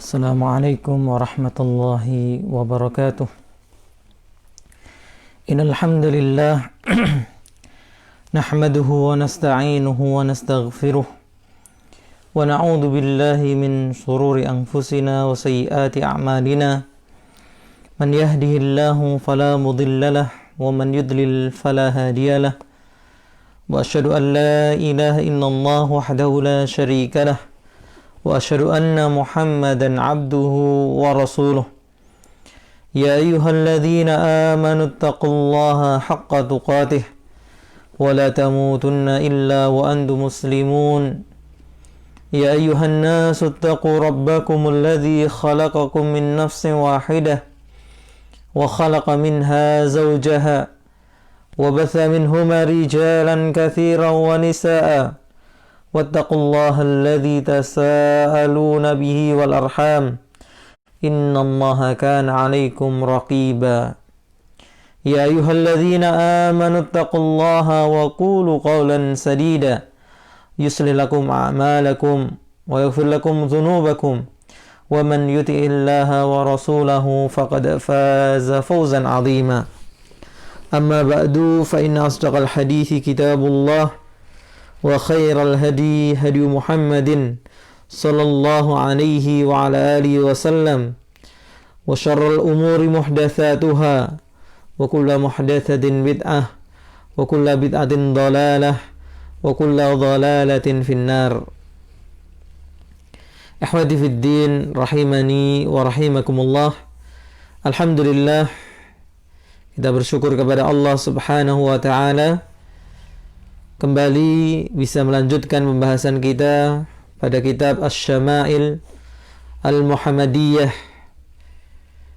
Assalamualaikum warahmatullahi wabarakatuh. Innal hamdalillah nahmaduhu wa nasta'inuhu wa nastaghfiruh wa na'udzu billahi min shururi anfusina wa sayyiati a'malina. Man yahdihillahu fala mudilla lahu wa man yudlil fala hadiya lahu. Wa asyhadu an la ilaha illallah wahdahu la syarika lahu. وأشهد أن محمدا عبده ورسوله يا أيها الذين آمنوا اتقوا الله حق تقاته ولا تموتن إلا وأنتم مسلمون يا أيها الناس اتقوا ربكم الذي خلقكم من نفس واحدة وخلق منها زوجها وبث منهما رجالا كثيرا ونساء واتقوا الله الذي تساءلون به والأرحام إن الله كان عليكم رقيبا يا أيها الذين آمنوا اتقوا الله وقولوا قولا سديدا يصلح لكم أعمالكم ويغفر لكم ذنوبكم ومن يطع الله ورسوله فقد فاز فوزا عظيما أما بعد فإن أصدق الحديث كتاب الله وخير الهدي هدي محمد صلى الله عليه وعلى آله وسلم وشر الأمور محدثاتها وكل محدثة بدعة وكل بدعة ضلالة وكل ضلالة في النار. Ikhwati fid din rahimani wa rahimakumullah. Alhamdulillah, kita bersyukur kepada Allah Subhanahu wa taala kembali bisa melanjutkan pembahasan kita pada kitab Asy-Syama'il Al-Muhammadiyah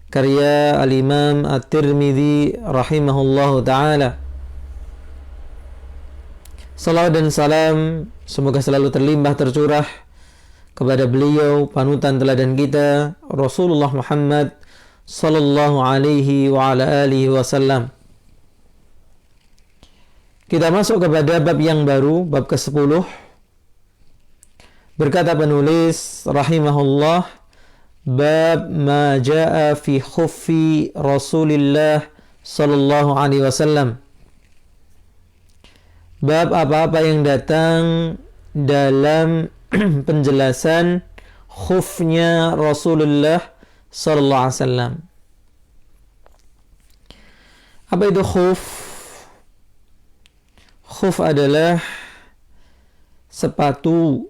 karya Al-Imam At-Tirmidzi rahimahullahu ta'ala. Salawat dan salam semoga selalu terlimpah tercurah kepada beliau, panutan teladan kita, Rasulullah Muhammad sallallahu alaihi wa ala alihi wasallam. Kita masuk kepada bab yang baru, bab ke-10. Berkata penulis rahimahullah, bab ma jaa fi khuffi Rasulillah sallallahu alaihi wasallam. Bab apa-apa yang datang dalam penjelasan khufnya Rasulullah sallallahu alaihi wasallam. Apa itu khuf? Khuf adalah sepatu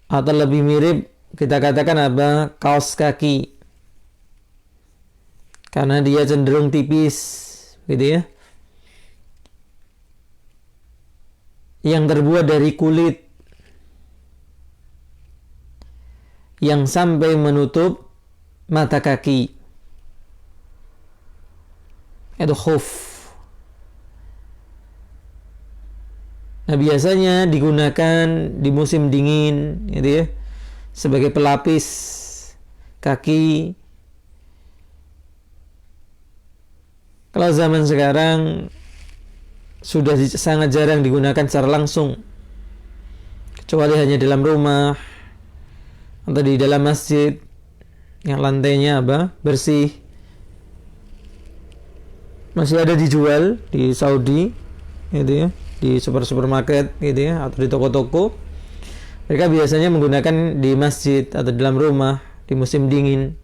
atau lebih mirip kita katakan apa? Kaos kaki. Karena dia cenderung tipis, gitu ya. Yang terbuat dari kulit yang sampai menutup mata kaki. Itu khuf. Nah, biasanya digunakan di musim dingin, gitu ya, sebagai pelapis kaki. Kalau zaman sekarang sudah sangat jarang digunakan secara langsung, kecuali hanya dalam rumah atau di dalam masjid yang lantainya bersih. Masih ada dijual di Saudi, gitu ya, di supermarket, gitu ya, atau di toko-toko. Mereka biasanya menggunakan di masjid atau dalam rumah di musim dingin.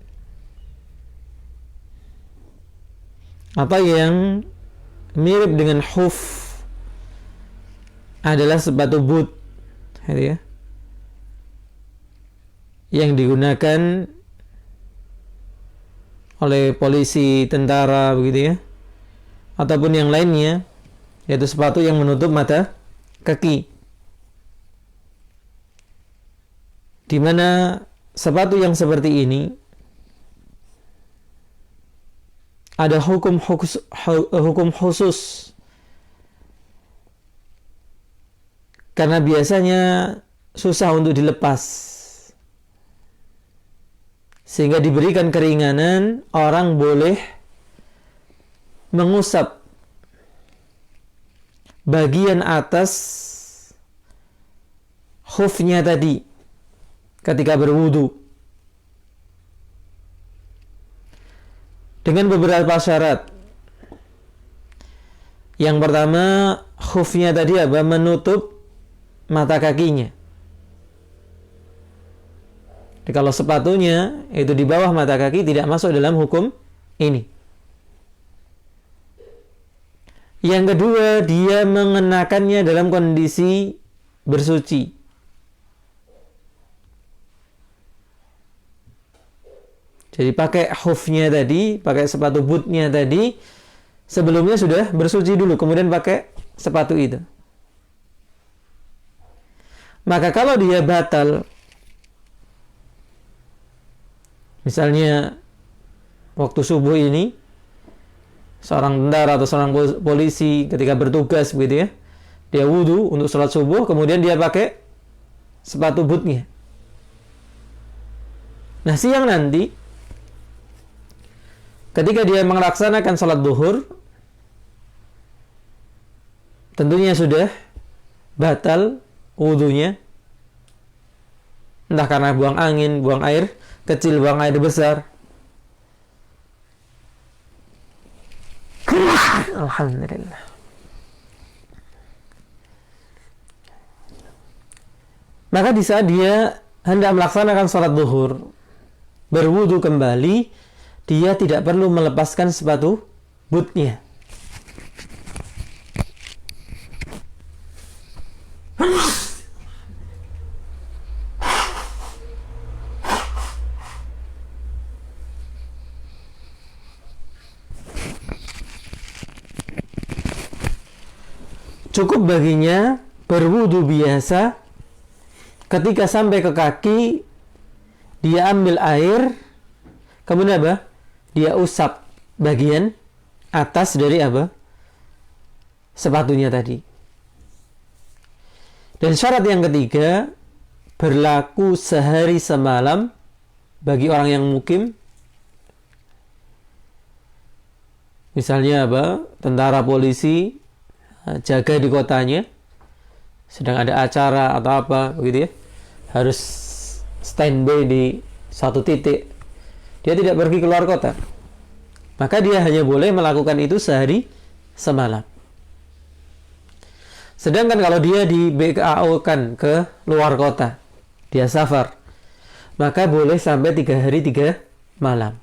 Apa yang mirip dengan khuf adalah sepatu boot, gitu ya, yang digunakan oleh polisi, tentara, begitu ya, ataupun yang lainnya, yaitu sepatu yang menutup mata kaki. Di mana sepatu yang seperti ini ada hukum khusus. Karena biasanya susah untuk dilepas. Sehingga diberikan keringanan, orang boleh mengusap bagian atas khufnya tadi ketika berwudu dengan beberapa syarat. Yang pertama, khufnya tadi apa? Menutup mata kakinya. Jadi kalau sepatunya itu di bawah mata kaki tidak masuk dalam hukum ini. Yang kedua, dia mengenakannya dalam kondisi bersuci. Jadi pakai khufnya tadi, pakai sepatu bootnya tadi, sebelumnya sudah bersuci dulu, kemudian pakai sepatu itu. Maka kalau dia batal, misalnya waktu subuh ini, seorang tentara atau seorang polisi ketika bertugas begitu ya, dia wudu untuk sholat subuh, kemudian dia pakai sepatu bootnya. Nah, siang nanti ketika dia melaksanakan sholat zuhur, tentunya sudah batal wudunya, entah karena buang angin, buang air kecil, buang air besar. Alhamdulillah. Maka di saat dia hendak melaksanakan sholat zuhur, berwudu kembali, dia tidak perlu melepaskan sepatu bootnya. Cukup baginya berwudu biasa, ketika sampai ke kaki dia ambil air, kemudian apa? Dia usap bagian atas dari apa? Sepatunya tadi. Dan syarat yang ketiga, berlaku sehari semalam bagi orang yang mukim. Misalnya apa? Tentara, polisi jaga di kotanya, sedang ada acara atau apa begitu ya, harus standby di satu titik, dia tidak pergi keluar kota, maka dia hanya boleh melakukan itu sehari semalam. Sedangkan kalau dia di BKO-kan ke luar kota, dia safar, maka boleh sampai 3 hari 3 malam.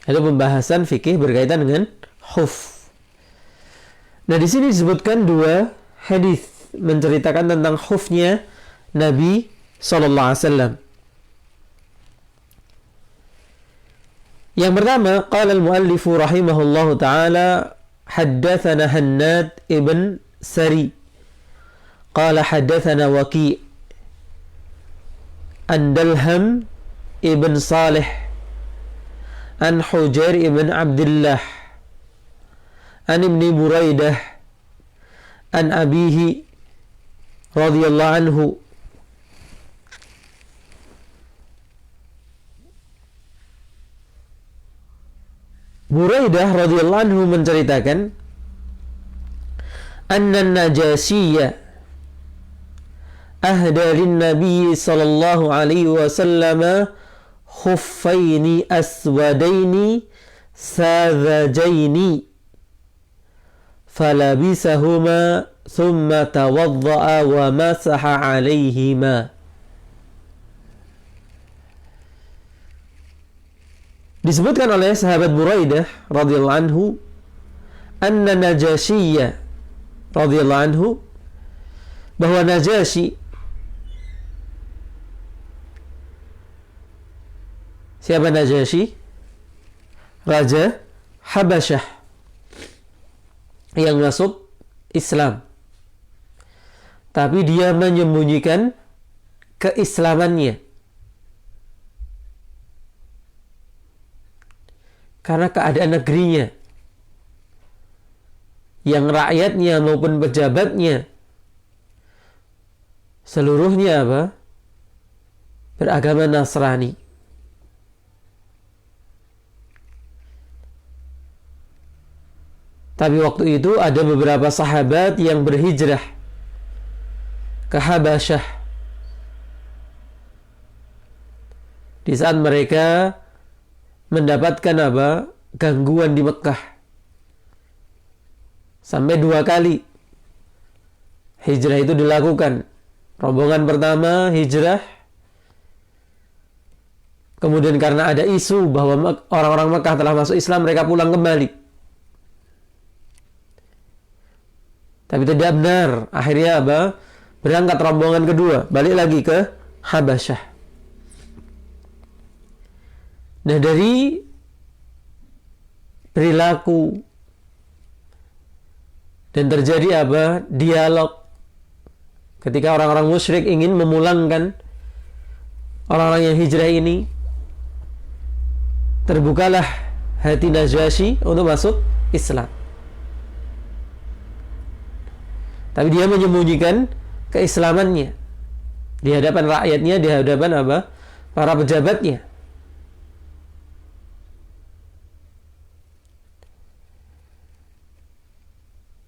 Itu pembahasan fikih berkaitan dengan khuf. Nah, di sini disebutkan 2 hadis menceritakan tentang khufnya Nabi sallallahu alaihi wasallam. Yang pertama, qala al-muallif rahimahullahu taala, haddatsana Hannad ibn Sari. Qala haddatsana Waqi' an Dalham ibn Salih an Hujair ibn Abdullah an Ibni Buraidah an abihi radhiyallahu anhu Buraidah radhiyallahu anhu menceritakan anna Najashiyya ahda lin-nabi sallallahu alaihi wasallam khuffaini aswadaini sadhajaini falabisahuma thumma tawadda'a wa masaha alaihima. Disebutkan oleh sahabat Buraidah radhiyallahu anhu, anna Najashiyya radhiyallahu anhu, bahwa Najasyi, siapa Najasyi? Raja Habasyah yang masuk Islam, tapi dia menyembunyikan keislamannya karena keadaan negerinya, yang rakyatnya maupun pejabatnya seluruhnya apa? Beragama Nasrani. Tapi waktu itu ada beberapa sahabat yang berhijrah ke Habasyah di saat mereka mendapatkan gangguan di Mekah. Sampai 2 kali hijrah itu dilakukan. Rombongan pertama hijrah, kemudian karena ada isu bahwa orang-orang Mekah telah masuk Islam, mereka pulang kembali. Tapi tidak benar. Akhirnya berangkat rombongan kedua, balik lagi ke Habasyah. Nah, dari perilaku dan terjadi dialog ketika orang-orang musyrik ingin memulangkan orang-orang yang hijrah ini, terbukalah hati Najasyi untuk masuk Islam. Tapi dia menyembunyikan keislamannya di hadapan rakyatnya, di hadapan para pejabatnya.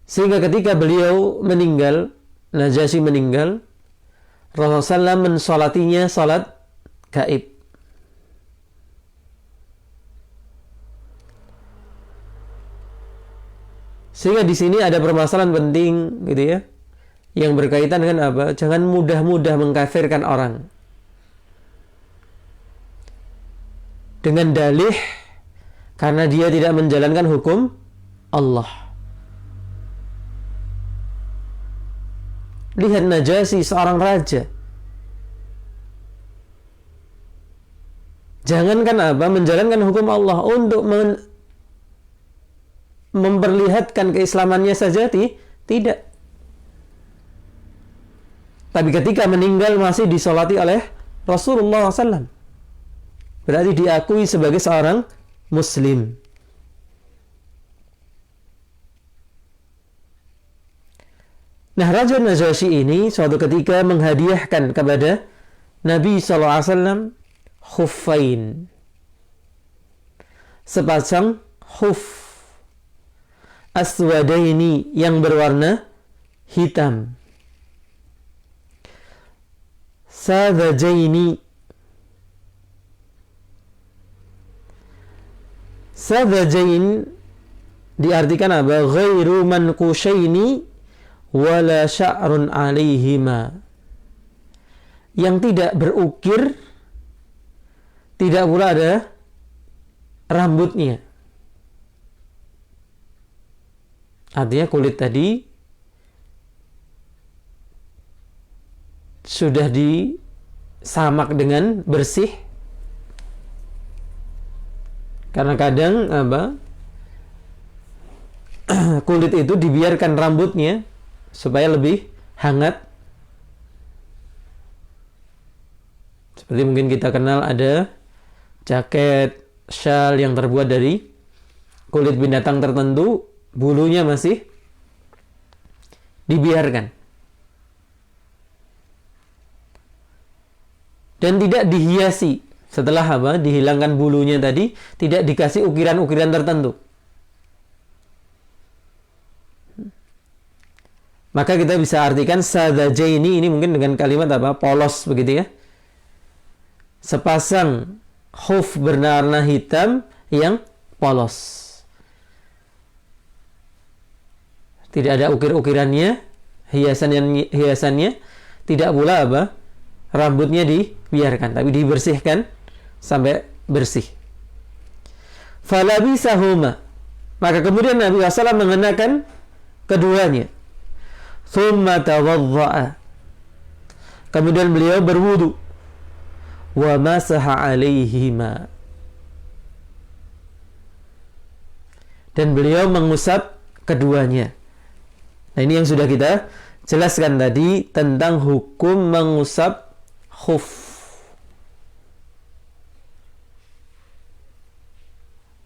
Sehingga ketika beliau meninggal, Najasyi meninggal, Rasulullah SAW mensolatinya salat gaib. Sehingga di sini ada permasalahan penting gitu ya, yang berkaitan dengan jangan mudah-mudah mengkafirkan orang dengan dalih karena dia tidak menjalankan hukum Allah. Lihat Najasyi, seorang raja. Jangankan menjalankan hukum Allah, untuk memperlihatkan keislamannya saja tidak. Tapi ketika meninggal masih disolati oleh Rasulullah SAW. Berarti diakui sebagai seorang Muslim. Nah, Raja Najasyi ini suatu ketika menghadiahkan kepada Nabi SAW khuffain, sepasang khuf aswadaini yang berwarna hitam, sadhajaini. Sadhajain diartikan ghairu manqushaini wala sya'run alaihima, yang tidak berukir, tidak pula ada rambutnya. Artinya kulit tadi sudah disamak dengan bersih, karena kadang kulit itu dibiarkan rambutnya supaya lebih hangat. Seperti mungkin kita kenal ada jaket, syal yang terbuat dari kulit binatang tertentu, bulunya masih dibiarkan dan tidak dihiasi. Setelah dihilangkan bulunya tadi, tidak dikasih ukiran-ukiran tertentu. Maka kita bisa artikan sadhajaini ini mungkin dengan kalimat polos begitu ya. Sepasang khuf berwarna hitam yang polos. Tidak ada ukir-ukirannya, hiasannya, tidak pula rambutnya dibiarkan, tapi dibersihkan sampai bersih. Falabisahuma, maka kemudian Nabi SAW mengenakan keduanya. Thumma tawadda'a, kemudian beliau berwudu. Wa masaha alaihima, dan beliau mengusap keduanya. Nah, ini yang sudah kita jelaskan tadi tentang hukum mengusap khuf.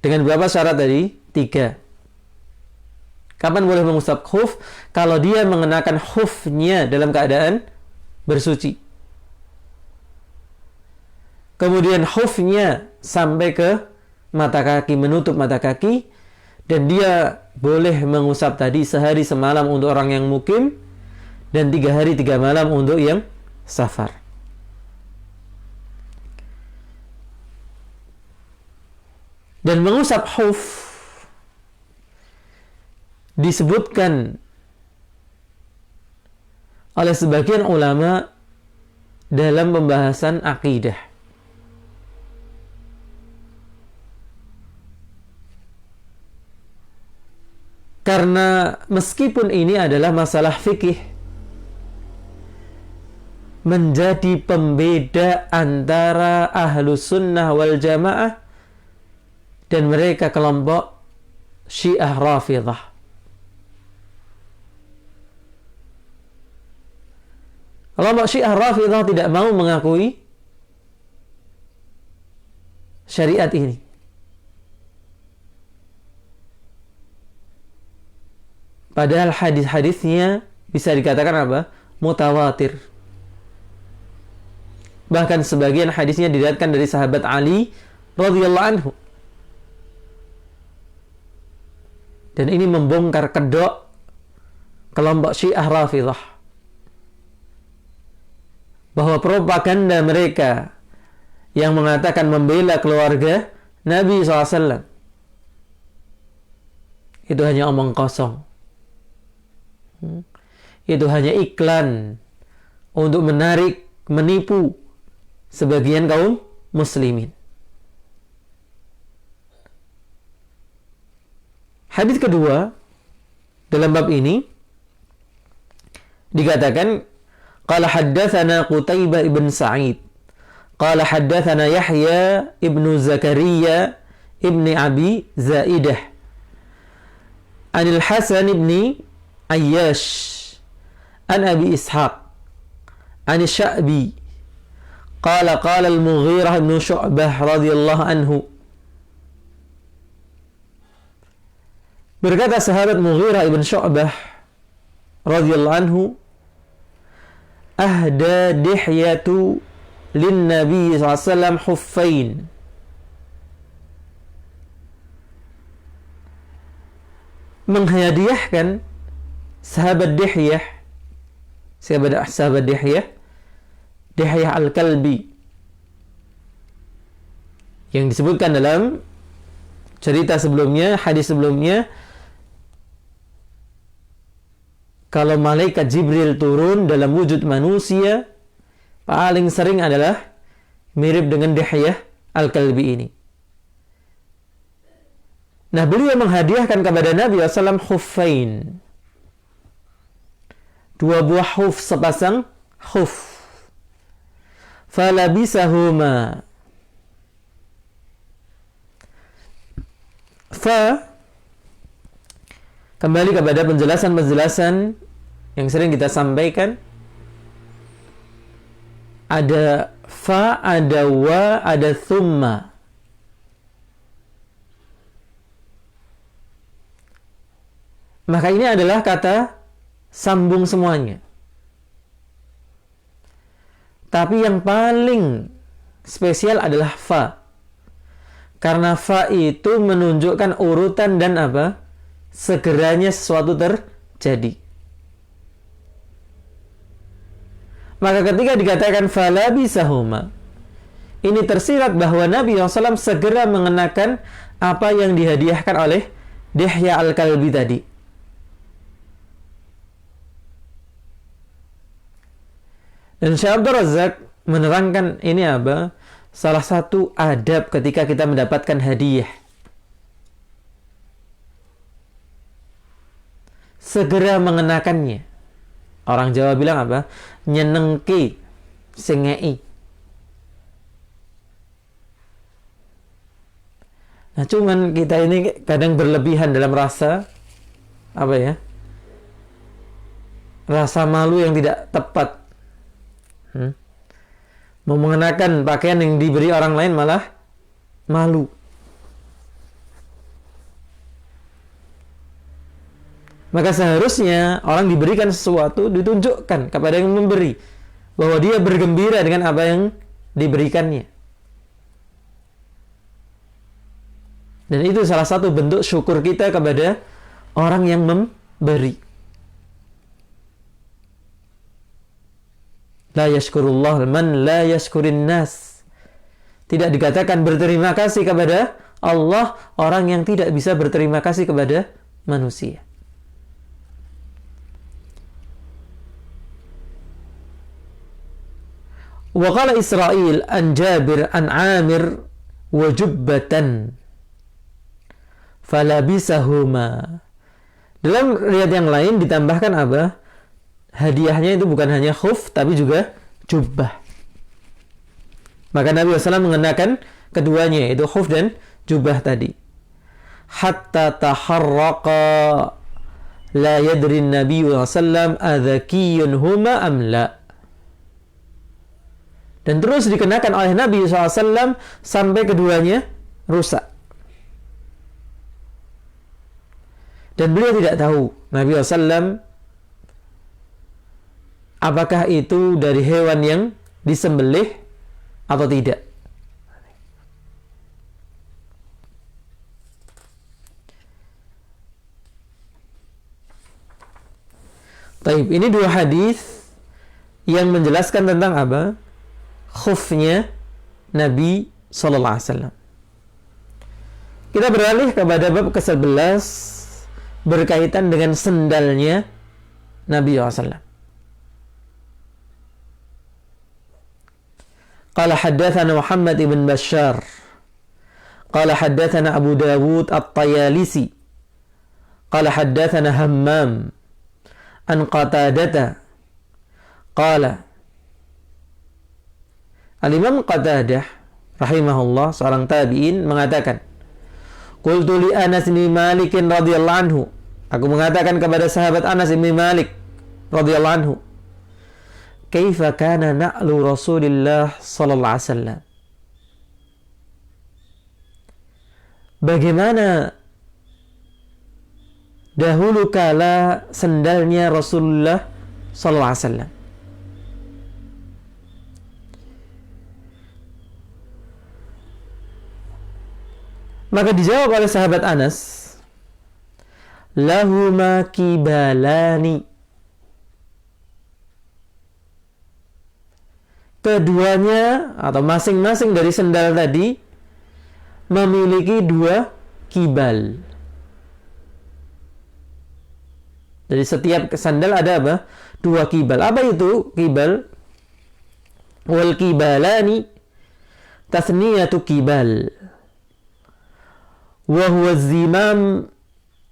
Dengan berapa syarat tadi? 3. Kapan boleh mengusap khuf? Kalau dia mengenakan khufnya dalam keadaan bersuci. Kemudian khufnya sampai ke mata kaki, menutup mata kaki, dan dia boleh mengusap tadi sehari semalam untuk orang yang mukim, dan 3 hari 3 malam untuk yang safar. Dan mengusap khuf disebutkan oleh sebagian ulama dalam pembahasan akidah. Karena meskipun ini adalah masalah fikih, menjadi pembeda antara ahlus sunnah wal jamaah dan mereka kelompok Syiah Rafidhah. Kelompok Syiah Rafidhah tidak mau mengakui syariat ini. Padahal hadis-hadisnya bisa dikatakan apa? Mutawatir. Bahkan sebagian hadisnya diriwayatkan dari sahabat Ali radhiyallahu anhu. Dan ini membongkar kedok kelompok Syiah Rafidhah, bahwa propaganda mereka yang mengatakan membela keluarga Nabi SAW itu hanya omong kosong. Itu hanya iklan untuk menarik, menipu sebagian kaum muslimin. Hadis kedua dalam bab ini dikatakan, qala haddatsana Qutaibah ibn Sa'id qala haddatsana Yahya ibn Zakaria ibn Abi Zaidah anil Hasan ibn Ayyash an Abi Ishaq an Sya'bi qala qala al-Mughirah ibn Syu'bah radhiyallahu anhu. Berkata sahabat Mughirah ibn Syu'bah radhiyallahu anhu, ahda Dihyatu lin Nabi SAW huffain. Menghadiahkan sahabat Dihyah, sahabat Dihyah Al-Kalbi, yang disebutkan dalam cerita sebelumnya, hadis sebelumnya, kalau malaikat Jibril turun dalam wujud manusia, paling sering adalah mirip dengan Dihyah Al-Kalbi ini. Nah, beliau menghadiahkan kepada Nabi SAW khuffain, dua buah khuf, sepasang khuf. Falabisahuma. Kembali kepada penjelasan-penjelasan yang sering kita sampaikan. Ada fa, ada wa, ada thumma. Maka ini adalah kata sambung semuanya. Tapi yang paling spesial adalah fa. Karena fa itu menunjukkan urutan dan apa? Segeranya sesuatu terjadi. Maka ketika dikatakan falabisahuma, ini tersirat bahwa Nabi SAW segera mengenakan apa yang dihadiahkan oleh Dihya Al-Kalbi tadi. Dan Syekh Abdul Razak menerangkan ini apa? Salah satu adab ketika kita mendapatkan hadiah. Segera mengenakannya. Orang Jawa bilang apa? Nyenengke sengei. Nah, cuman kita ini kadang berlebihan dalam rasa apa ya? Rasa malu yang tidak tepat. Mau mengenakan pakaian yang diberi orang lain malah malu. Maka seharusnya orang diberikan sesuatu ditunjukkan kepada yang memberi bahwa dia bergembira dengan apa yang diberikannya. Dan itu salah satu bentuk syukur kita kepada orang yang memberi. La yashkurullah man la yashkurin nas. Tidak dikatakan berterima kasih kepada Allah orang yang tidak bisa berterima kasih kepada manusia. Wa qala Israil an Jabir an Amir wa jubbatan falabisahuma. Dalam riwayat yang lain ditambahkan apa? Hadiahnya itu bukan hanya khuf tapi juga jubbah. Maka Nabi SAW mengenakan keduanya, yaitu khuf dan jubah tadi. Hatta taharraqa la yadri Nabi SAW adhakiyun huma amla. Dan terus dikenakan oleh Nabi SAW sampai keduanya rusak. Dan beliau tidak tahu, Nabi SAW, apakah itu dari hewan yang disembelih atau tidak. Taib, ini dua hadis yang menjelaskan tentang apa? Khufnya Nabi sallallahu alaihi wasallam. Kita beralih kepada bab ke-11 berkaitan dengan sendalnya Nabi sallallahu alaihi wasallam. Qala haddatsana Muhammad ibn Bashar qala haddatsana Abu Dawud At-Tayalisi qala haddatsana Hammam an Qatadata qala Al-Imam Qatadah rahimahullah, seorang tabi'in, mengatakan, qultu li Anas bin Malik radhiyallahu anhu, aku mengatakan kepada sahabat Anas bin Malik radhiyallahu anhu, kaifa kana na'lu Rasulillah sallallahu alaihi wasallam, bagaimana dahulu kala sendalnya Rasulullah sallallahu alaihi wasallam. Maka dijawab oleh sahabat Anas, lahuma kibalani, keduanya atau masing-masing dari sendal tadi memiliki dua kibal. Jadi setiap sandal ada apa? Dua kibal. Apa itu kibal? Wal kibalani tasniyatu kibal. Wa huwa az-zimam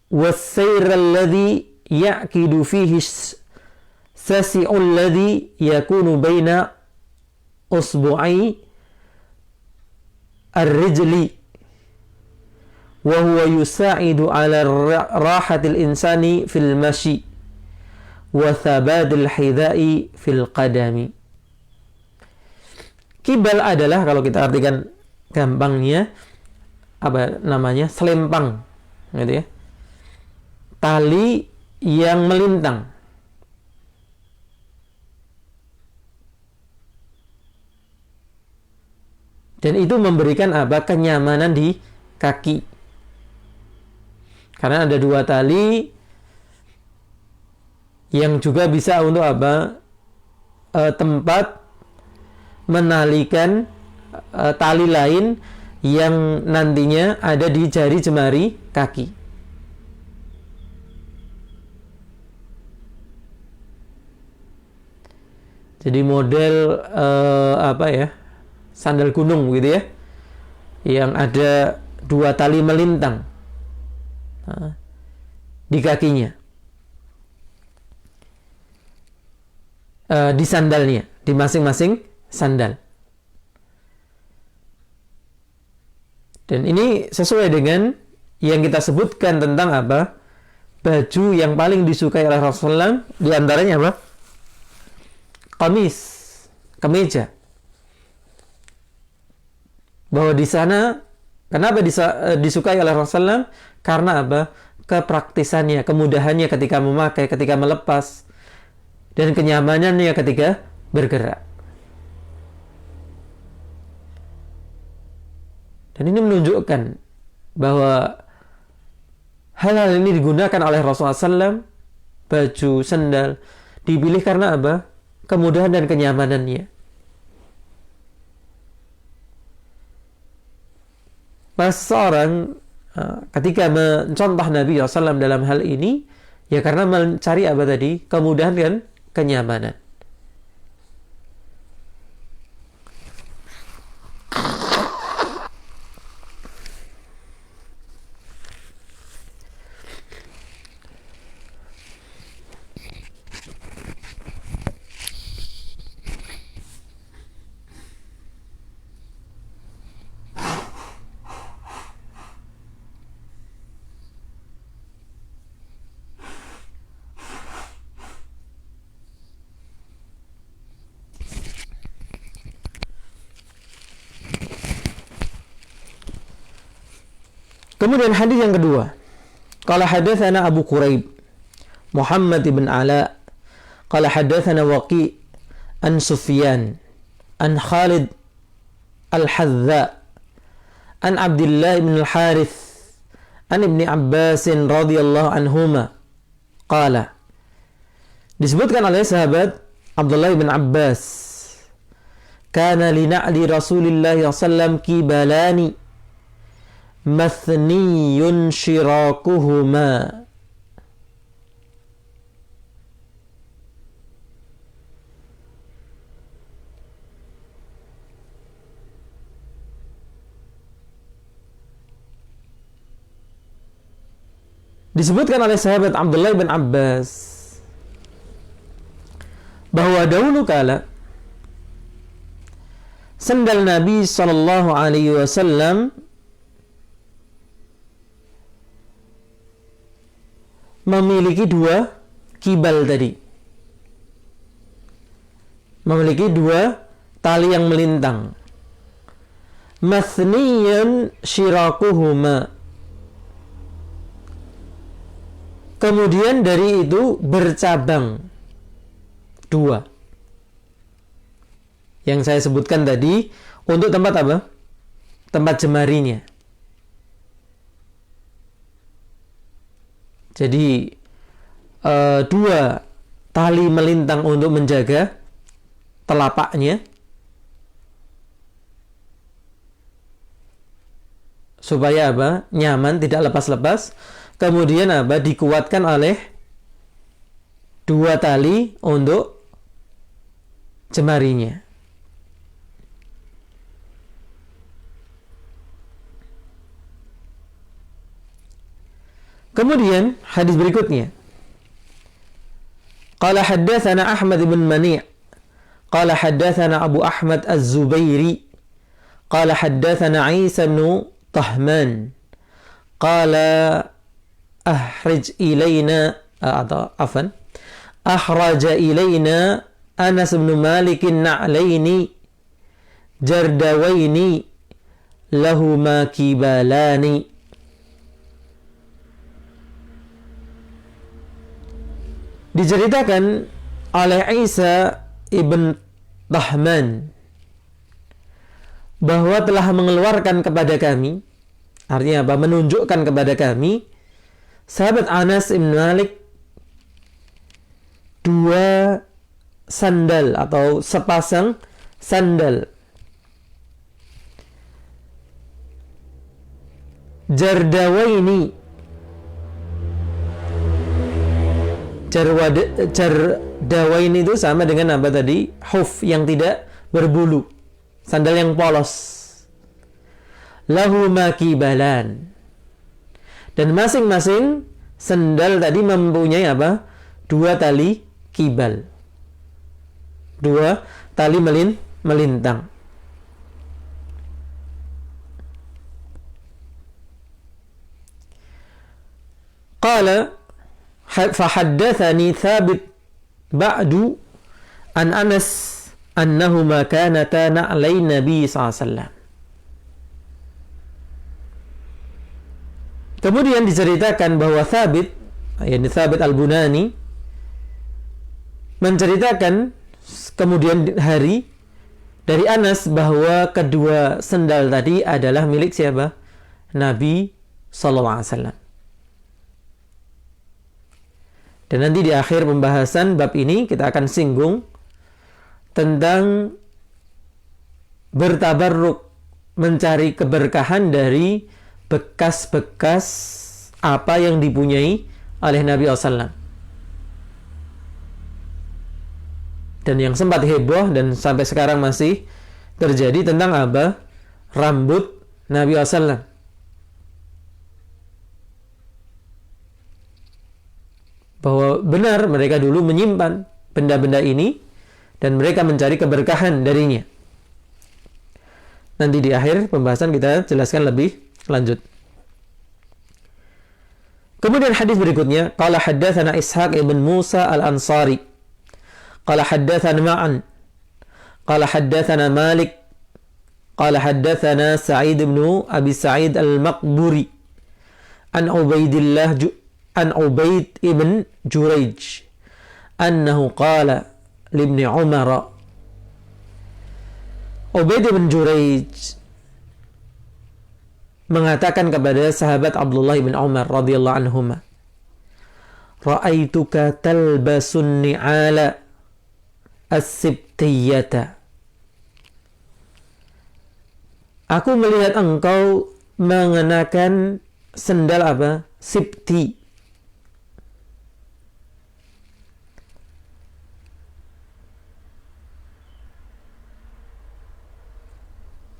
was-sayr alladhi ya'kidu fihi sasi'u alladhi yakunu baina usbu'i ar-rijli wa huwa yusa'idu ala rahatil insani fil mashi wa thabadil hidha'i fil qadami. Kibal adalah, kalau kita artikan gampangnya, apa namanya, selempang, gitu ya, tali yang melintang. Dan itu memberikan apa? Kenyamanan di kaki. Karena ada dua tali yang juga bisa untuk apa? Tempat menalikan tali lain yang nantinya ada di jari jemari kaki. Jadi model apa ya? Sandal gunung gitu ya, yang ada dua tali melintang di kakinya, di sandalnya, di masing-masing sandal. Dan ini sesuai dengan yang kita sebutkan tentang apa? Baju yang paling disukai oleh Rasulullah, di antaranya apa? Kemeja. Bahwa di sana, kenapa disukai oleh Rasulullah? Karena apa? Kepraktisannya, kemudahannya ketika memakai, ketika melepas, dan kenyamanannya ketika bergerak. Dan ini menunjukkan bahwa hal-hal ini digunakan oleh Rasulullah SAW, baju, sandal, dipilih karena apa? Kemudahan dan kenyamanannya. Maka seseorang ketika mencontoh Nabi SAW dalam hal ini, ya karena mencari apa tadi? Kemudahan dan kenyamanan. Kemudian hadis yang kedua. Qala hadatsana Abu Quraib Muhammad ibn Ala qala hadatsana Waqi' an Sufyan an Khalid al-Hadza an Abdullah ibn al-Harith an Ibni Abbas radhiyallahu anhuma qala. Disebutkan oleh sahabat Abdullah ibn Abbas, kana li na'li Rasulillah sallallahu alaihi wasallam kibalani mathniyun shirakuhuma. Disebutkan oleh sahabat Abdullah bin Abbas bahwa dahulu kala sandal Nabi sallallahu alaihi wasallam memiliki dua kibal tadi. Memiliki dua tali yang melintang. Mathniyun shirakuhuma. Kemudian dari itu bercabang dua. Yang saya sebutkan tadi untuk tempat apa? Tempat jemarinya. Jadi dua tali melintang untuk menjaga telapaknya supaya apa? Nyaman, tidak lepas-lepas. Kemudian apa? Dikuatkan oleh dua tali untuk jemarinya. Kemudian hadis berikutnya. Qala haddatsana Ahmad bin Mani'. Qala haddatsana Abu Ahmad Az-Zubairi. Qala haddatsana Isa bin Tahman. Qala akhraja ilaina Anas bin Malik na'laini jardawaini lahuma kibalani. Diceritakan oleh Isa ibn Tahman bahwa telah mengeluarkan kepada kami, artinya apa? Menunjukkan kepada kami sahabat Anas ibn Malik dua sandal atau sepasang sandal jardawaini. Jardawain itu sama dengan apa tadi? Huf yang tidak berbulu, sandal yang polos. Lahuma kibalan. Dan masing-masing sandal tadi mempunyai apa? Dua tali kibal. Dua tali melintang. Qala فحدثني ثابت بعد عن أنس أنهما كانتا نعلي النبي صلى الله عليه وسلم. Kemudian diceritakan bahwa Thabit, yakni Thabit Al-Bunani, menceritakan kemudian hari dari Anas bahwa kedua sendal tadi adalah milik siapa? Nabi sallallahu alaihi wasallam. Dan nanti di akhir pembahasan bab ini kita akan singgung tentang bertabarruk mencari keberkahan dari bekas-bekas apa yang dipunyai oleh Nabi SAW. Dan yang sempat heboh dan sampai sekarang masih terjadi tentang apa? Rambut Nabi SAW. Bahwa benar mereka dulu menyimpan benda-benda ini dan mereka mencari keberkahan darinya. Nanti di akhir pembahasan kita jelaskan lebih lanjut. Kemudian hadis berikutnya, qala haddatsana Ishaq ibn Musa al-Ansari. Qala haddatsana Ma'an. Qala haddatsana Malik. Qala haddatsana Sa'id ibn Abi Sa'id al-Maqburi. An Ubaid ibn Jurayj. Annahu qala li Ibn Umar. Ubaid ibn Jurayj mengatakan kepada sahabat Abdullah bin Umar radhiyallahu anhuma, ra'aituka talbasun ni'ala as-sibtiyata. Aku melihat engkau mengenakan sendal apa? Sibti.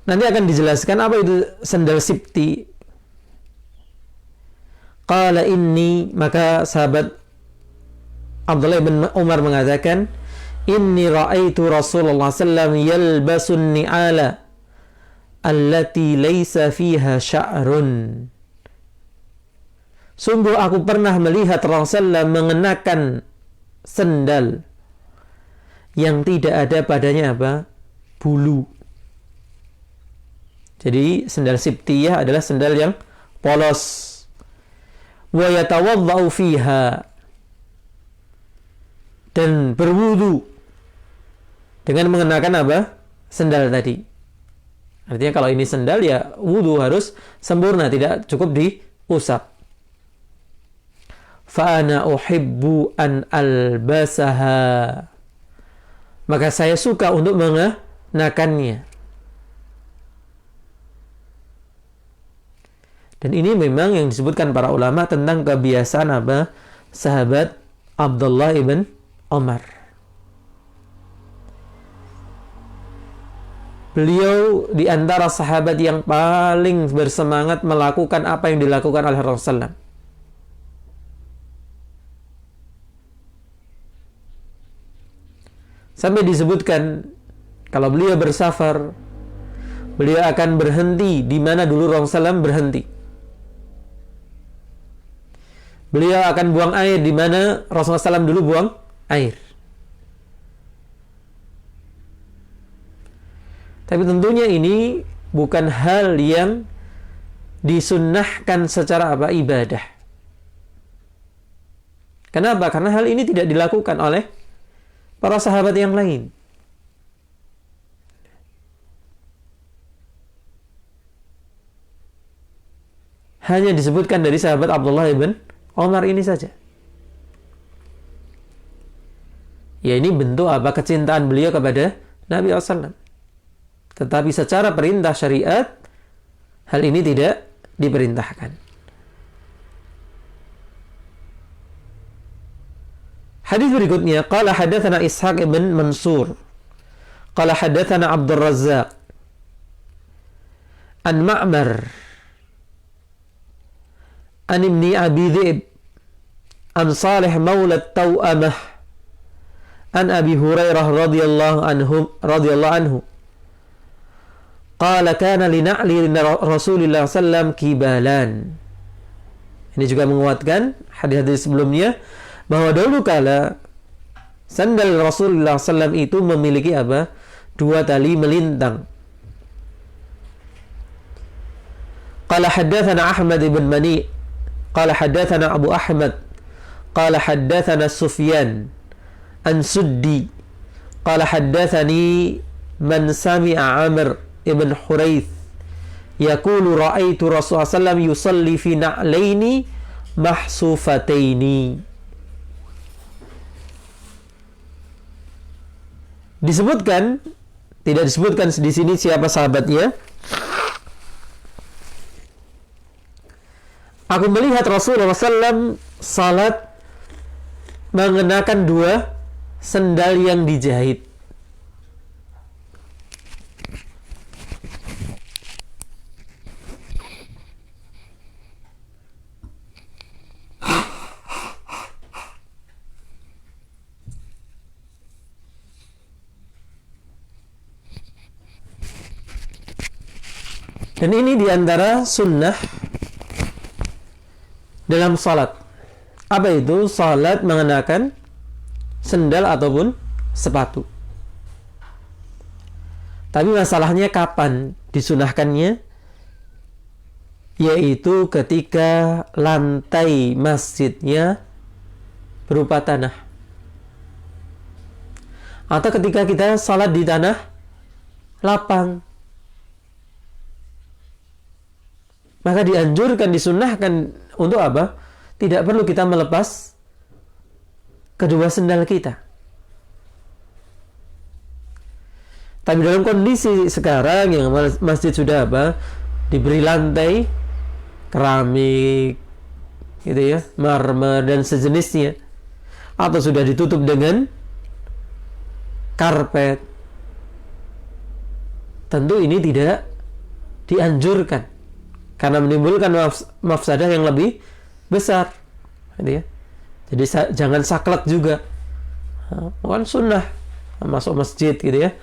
Nanti akan dijelaskan apa itu sendal sibti. Qala inni, maka sahabat Abdullah bin Umar mengatakan, inni ra'aitu Rasulullah sallallahu alaihi wasallam yalbasun ni'ala allati laysa fiha sya'run. Sungguh aku pernah melihat Rasulullah mengenakan sendal yang tidak ada padanya apa? Bulu. Jadi sendal sibtiyah adalah sendal yang polos. Wa yatawaddau fiha, dan berwudu dengan mengenakan apa? Sendal tadi. Artinya kalau ini sendal ya wudu harus sempurna, tidak cukup diusap. Fa ana uhibbu an albasaha, maka saya suka untuk mengenakannya. Dan ini memang yang disebutkan para ulama tentang kebiasaan apa? Sahabat Abdullah ibn Umar. Beliau di antara sahabat yang paling bersemangat melakukan apa yang dilakukan oleh Rasulullah. Sampai disebutkan kalau beliau bersafar, beliau akan berhenti di mana dulu Rasulullah berhenti. Beliau akan buang air di mana Rasulullah SAW dulu buang air. Tapi tentunya ini bukan hal yang disunnahkan secara apa? Ibadah. Kenapa? Karena hal ini tidak dilakukan oleh para sahabat yang lain. Hanya disebutkan dari sahabat Abdullah ibn Umar ini saja. Ya, ini bentuk apa? Kecintaan beliau kepada Nabi SAW. Tetapi secara perintah syariat, hal ini tidak diperintahkan. Hadis berikutnya, qala hadatsana Ishaq ibn Mansur. Qala hadatsana Abdul Razzaq. An Ma'mar. An Ibni Abi Dhi'b. An Salih Maula Taw'amah. An Abi Hurairah radhiyallahu anhu. Qala kana li na'li Rasulillah sallam kibalan. Ini juga menguatkan hadis-hadis sebelumnya bahwa dahulu kala sandal Rasulullah sallam itu memiliki apa? 2 tali melintang. Qala haddatsana Ahmad ibn Mani. Qala haddatsana Abu Ahmad. Qala haddatsana Sufyan an Suddi. Qala haddatsani man sami'a Amr ibn Hurayth yaqulu ra'aitu Rasulullah sallam yusalli fi na'laini mahsufataini. Disebutkan, tidak disebutkan di sini siapa sahabatnya, Aku melihat Rasulullah SAW salat mengenakan 2 sendal yang dijahit. Dan ini diantara sunnah dalam salat. Apa itu? Salat mengenakan sendal ataupun sepatu. Tapi masalahnya kapan disunahkannya? Yaitu ketika lantai masjidnya berupa tanah. Atau ketika kita salat di tanah lapang. Maka dianjurkan, disunahkan untuk apa? Tidak perlu kita melepas kedua sendal kita. Tapi dalam kondisi sekarang yang masjid sudah apa? Diberi lantai keramik, gitu ya, marmer dan sejenisnya, atau sudah ditutup dengan karpet. Tentu ini tidak dianjurkan karena menimbulkan mafsadah yang lebih besar, gitu ya. Jadi jangan saklek juga. Bukan sunnah masuk masjid, gitu ya.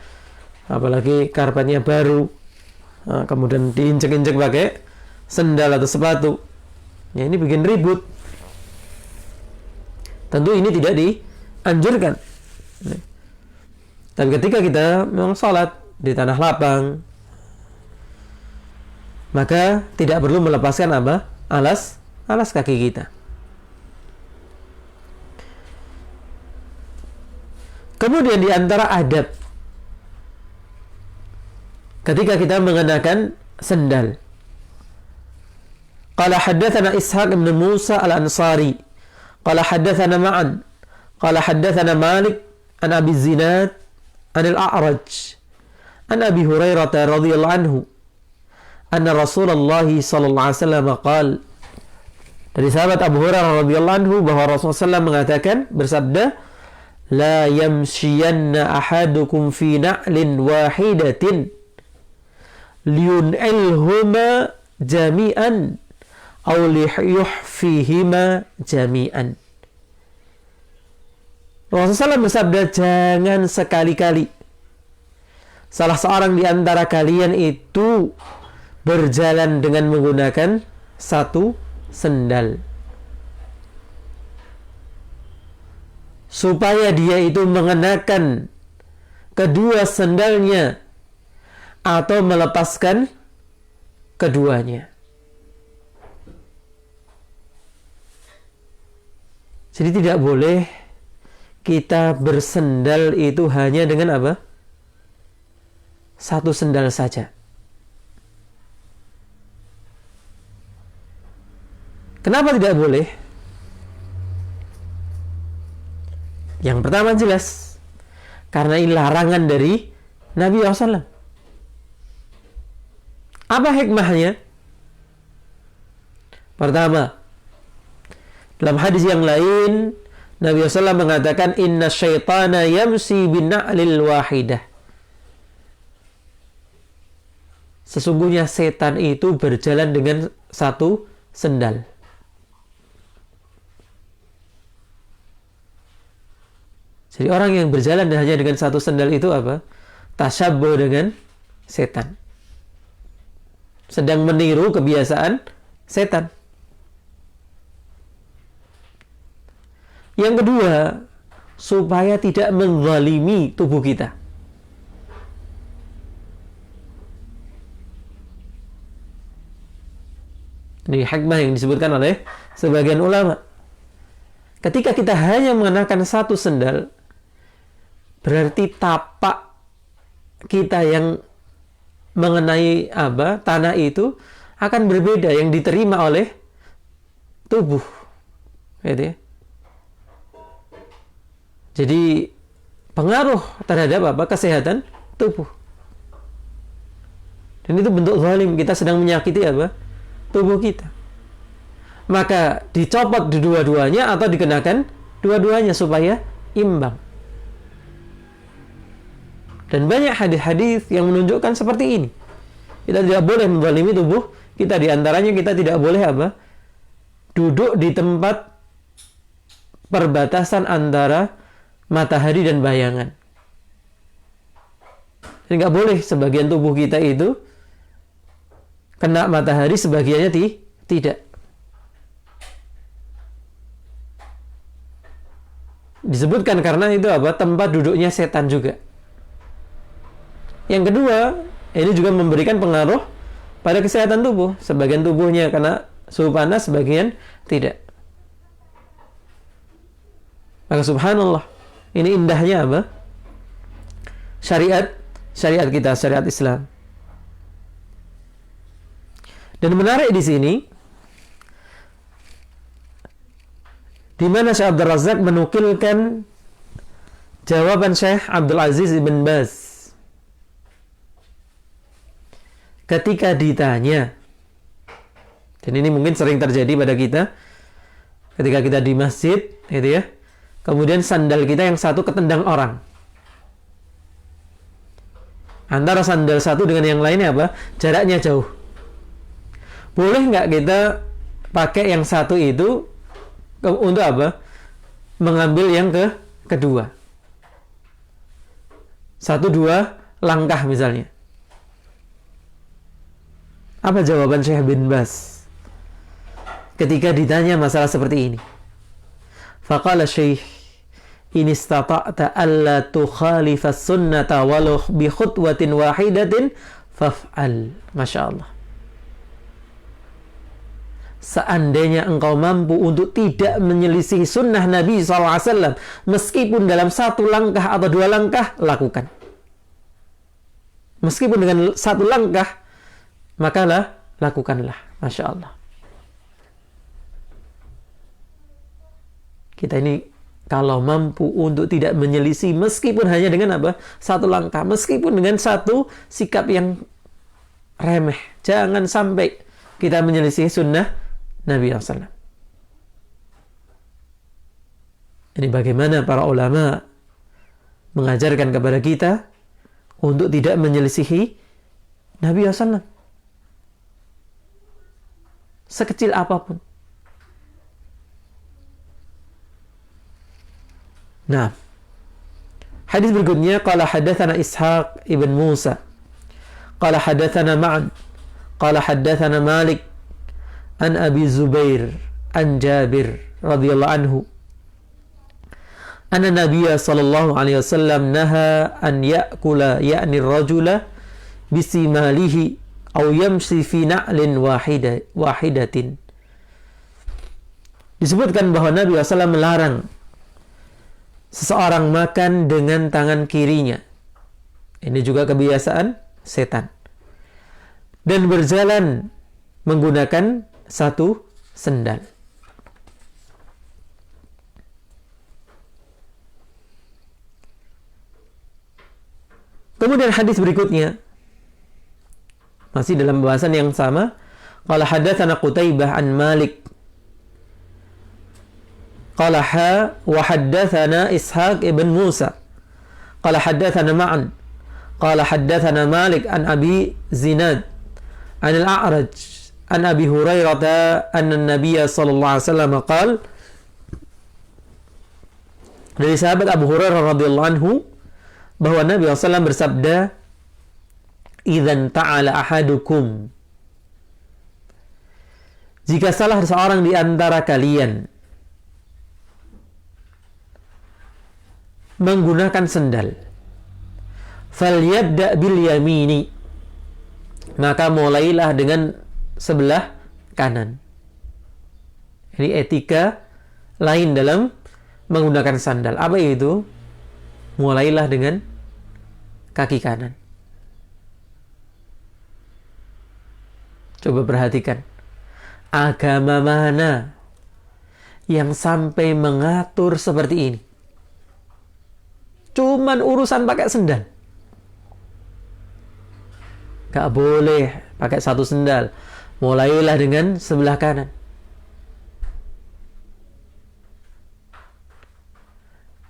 Apalagi karpetnya baru, kemudian diinjek-injek pakai sendal atau sepatu. Ya, ini bikin ribut. Tentu ini tidak dianjurkan. Tapi ketika kita memang sholat di tanah lapang, maka tidak perlu melepaskan apa? Alas kaki kita. Kemudian di antara adab ketika kita mengenakan sendal. Qala haddatsana Ishaq bin Musa al-Ansari. Qala haddatsana Ma'an. Qala haddatsana Malik an Abi Zinad an al-A'raj an Abi Hurairah radhiyallahu anhu anna Rasulullah sallallahu alaihi wasallam qala, dari sahabat Abu Hurairah radhiyallahu anhu bahwa Rasulullah SAW mengatakan, bersabda, la yamshiyanna ahadukum fi na'lin wahidatin liyun'ilhuma jami'an aw liyuhfihima jami'an. Rasulullah SAW bersabda, jangan sekali-kali salah seorang di antara kalian itu berjalan dengan menggunakan satu sendal, supaya dia itu mengenakan kedua sendalnya atau melepaskan keduanya. Jadi tidak boleh kita bersendal itu hanya dengan apa? Satu sendal saja. Kenapa tidak boleh? Yang pertama jelas, karena ini larangan dari Nabi SAW. Apa hikmahnya? Pertama, dalam hadis yang lain, Nabi SAW mengatakan, inna syaitana yamsi bin na'lil wahidah. Sesungguhnya setan itu berjalan dengan satu sendal. Jadi orang yang berjalan hanya dengan satu sendal itu apa? Tasyabbuh dengan setan. Sedang meniru kebiasaan setan. Yang kedua, supaya tidak menzalimi tubuh kita. Ini hikmah yang disebutkan oleh sebagian ulama. Ketika kita hanya mengenakan satu sendal, berarti tapak kita yang mengenai tanah itu akan berbeda yang diterima oleh tubuh, gitu ya. Jadi pengaruh terhadap kesehatan tubuh. Dan itu bentuk zalim, kita sedang menyakiti tubuh kita. maka dicopot dua-duanya atau dikenakan dua-duanya supaya imbang. Dan banyak hadis-hadis yang menunjukkan seperti ini. Kita tidak boleh menzalimi tubuh kita. Di antaranya kita tidak boleh apa? Duduk di tempat perbatasan antara matahari dan bayangan. Jadi nggak boleh sebagian tubuh kita itu kena matahari, sebagiannya tidak. Disebutkan karena itu apa? Tempat duduknya setan juga. Yang kedua, ini juga memberikan pengaruh pada kesehatan tubuh. Sebagian tubuhnya kena suhu panas, sebagian tidak. Maka subhanallah, ini indahnya apa? Syariat kita, syariat Islam. Dan menarik di sini, di mana Syekh Abdul Razak menukilkan jawaban Syekh Abdul Aziz bin Baz ketika ditanya. Dan ini mungkin sering terjadi pada kita ketika kita di masjid, gitu ya. Kemudian sandal kita yang satu ketendang orang. Antara sandal satu dengan yang lainnya apa? Jaraknya jauh. Boleh nggak kita pakai yang satu itu untuk apa? Mengambil yang kedua. 1-2 langkah misalnya. Apa jawaban Syekh bin Baz ketika ditanya masalah seperti ini? Faqala Syekh, in istata'ta alla tukhalifa sunnata walau bi khutwatin wahidatin faf'al. Masya Allah. Seandainya engkau mampu untuk tidak menyelisih sunnah Nabi SAW, meskipun dalam 1 langkah atau 2 langkah, lakukan. Meskipun dengan 1 langkah, maka lakukanlah. Masya Allah. Kita ini kalau mampu untuk tidak menyelisih, meskipun hanya dengan apa? 1 langkah, meskipun dengan 1 sikap yang remeh, jangan sampai kita menyelisih sunnah Nabi SAW. Ini bagaimana para ulama mengajarkan kepada kita untuk tidak menyelisihi Nabi SAW. Sekecil apapun. Nah, hadis berikutnya, qala hadatsana Ishaq ibn Musa, qala hadatsana Ma'an, qala hadatsana Malik an Abi Zubair an Jabir radhiyallahu anhu anna Nabiyya sallallahu alaihi wasallam naha an ya'kula ya'ni ar-rajula bisimalihi aw yamshi fi na'lin wahidatin. Disebutkan bahwa Nabi SAW melarang seseorang makan dengan tangan kirinya. Ini juga kebiasaan setan. Dan berjalan menggunakan 1 sendal. Kemudian hadis berikutnya masih dalam bahasan yang sama. Qala hadatsana Qutaibah an Malik. Qala wa haddatsana Ishaq ibn Musa. Qala haddatsana Ma'an. Qala haddatsana Malik an Abi Zinad an al-A'raj an Abi Hurairah anna an-Nabiy sallallahu alaihi wasallam qala, dari sahabat Abu Hurairah radhiyallahu anhu bahwa Nabi SAW bersabda, idzan ta'ala ahadukum, jika salah seorang di antara kalian menggunakan sendal, falyabda bil yamini, maka mulailah dengan sebelah kanan. Ini etika lain dalam menggunakan sandal. Apa itu? Mulailah dengan kaki kanan. Coba perhatikan, agama mana yang sampai mengatur seperti ini? Cuman urusan pakai sendal. Gak boleh pakai 1 sendal. Mulailah dengan sebelah kanan.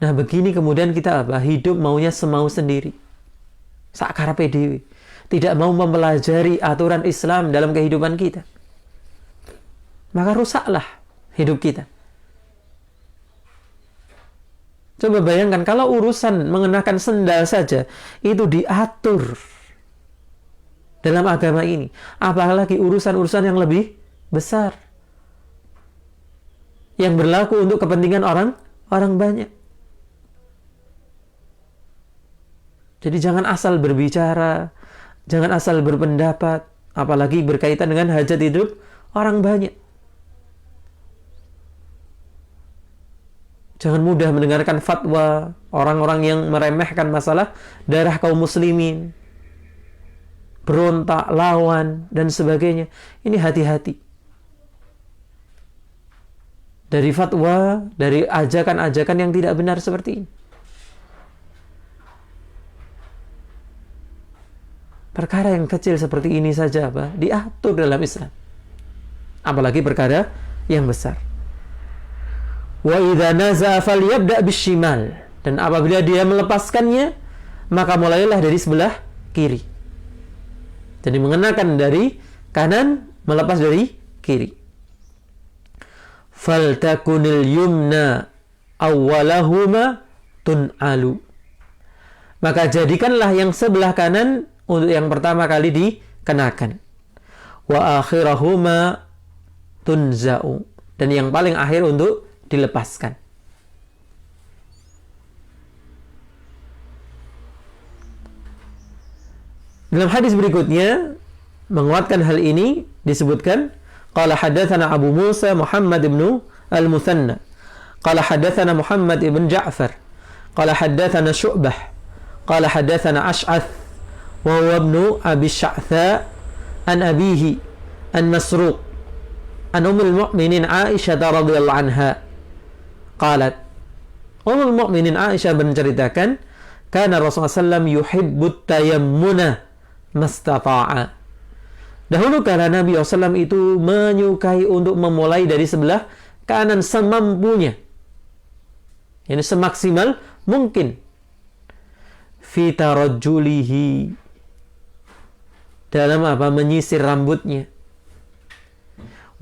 Nah, begini kemudian kita apa? Hidup maunya semau sendiri. Sakarepe dhewe. Tidak mau mempelajari aturan Islam dalam kehidupan kita. Maka rusaklah hidup kita. Coba bayangkan kalau urusan mengenakan sendal saja itu diatur dalam agama ini, apalagi urusan-urusan yang lebih besar yang berlaku untuk kepentingan orang banyak. Jadi jangan asal berbicara, jangan asal berpendapat, apalagi berkaitan dengan hajat hidup orang banyak. Jangan mudah mendengarkan fatwa orang-orang yang meremehkan masalah darah kaum muslimin, berontak, lawan, dan sebagainya. Ini hati-hati. Dari fatwa, dari ajakan-ajakan yang tidak benar seperti ini. Perkara yang kecil seperti ini saja diatur dalam Islam. Apalagi perkara yang besar. Wa idza naza'a falyabda' bishimal. Dan apabila dia melepaskannya, maka mulailah dari sebelah kiri. Jadi mengenakan dari kanan, melepas dari kiri. Faltakunil yumna awwalahuma tun'alu. Maka jadikanlah yang sebelah kanan untuk yang pertama kali dikenakan. Wa akhirahuma tunza'u. Dan yang paling akhir untuk dilepaskan. Dalam hadis berikutnya menguatkan hal ini disebutkan qala hadatsana Abu Musa Muhammad ibn al-Muthanna qala hadatsana Muhammad ibn Ja'far qala hadatsana Syu'bah qala hadatsana Ash'ath wa huwa ibn Abi Sya'tha an abihi an Masruq an ummul mu'minin Aisyah radhiyallahu anha qalat ummul mu'minin Aisyah menceritakan kana Rasulullah sallallahu yuhibbut tayammuna mastata'a. Dahulu kala Nabi SAW itu menyukai untuk memulai dari sebelah kanan semampunya. Ini semaksimal mungkin. Fi tarajjulihi. Dalam menyisir rambutnya.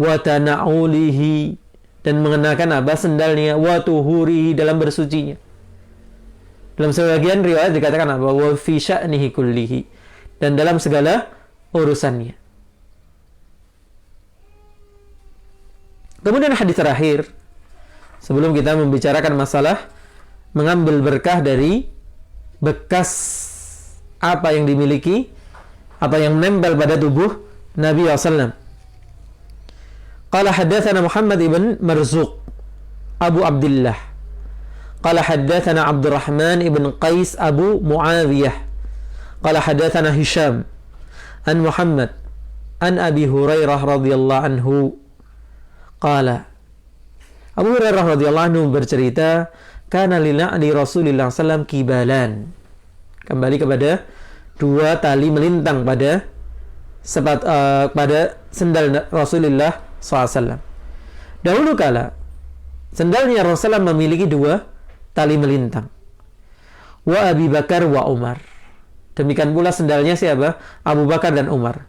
Wa tana'ulihi. Dan mengenakan sendalnya. Wa tuhurihi, dalam bersucinya. Dalam sebagian riwayat dikatakan wa fi sya'nihi kullihi. Dan dalam segala urusannya. Kemudian hadis terakhir, sebelum kita membicarakan masalah mengambil berkah dari bekas apa yang dimiliki, apa yang menempel pada tubuh Nabi SAW. Qala haddatsana Muhammad ibn Marzuq Abu Abdullah. Qala haddatsana Abdurrahman ibn Qais Abu Muawiyah. Qala hadatsana Hisham an Muhammad an Abi Hurairah radhiyallahu anhu qala Abu Hurairah radhiyallahu anhu bercerita kana li Rasulillah sallam kibalan, kembali kepada dua tali melintang pada pada sendal Rasulullah SAW. Dahulu kala sendalnya Rasulullah memiliki dua tali melintang, wa Abi Bakar wa Umar. Demikian pula sendalnya siapa? Abu Bakar dan Umar.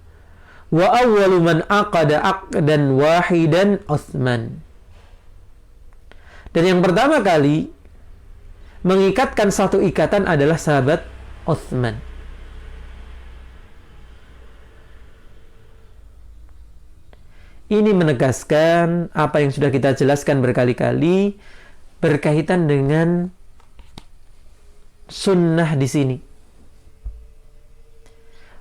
Wa awwalu man aqada aqdan wahidan Utsman. Dan yang pertama kali mengikatkan satu ikatan adalah sahabat Utsman. Ini menegaskan apa yang sudah kita jelaskan berkali-kali berkaitan dengan sunnah di sini.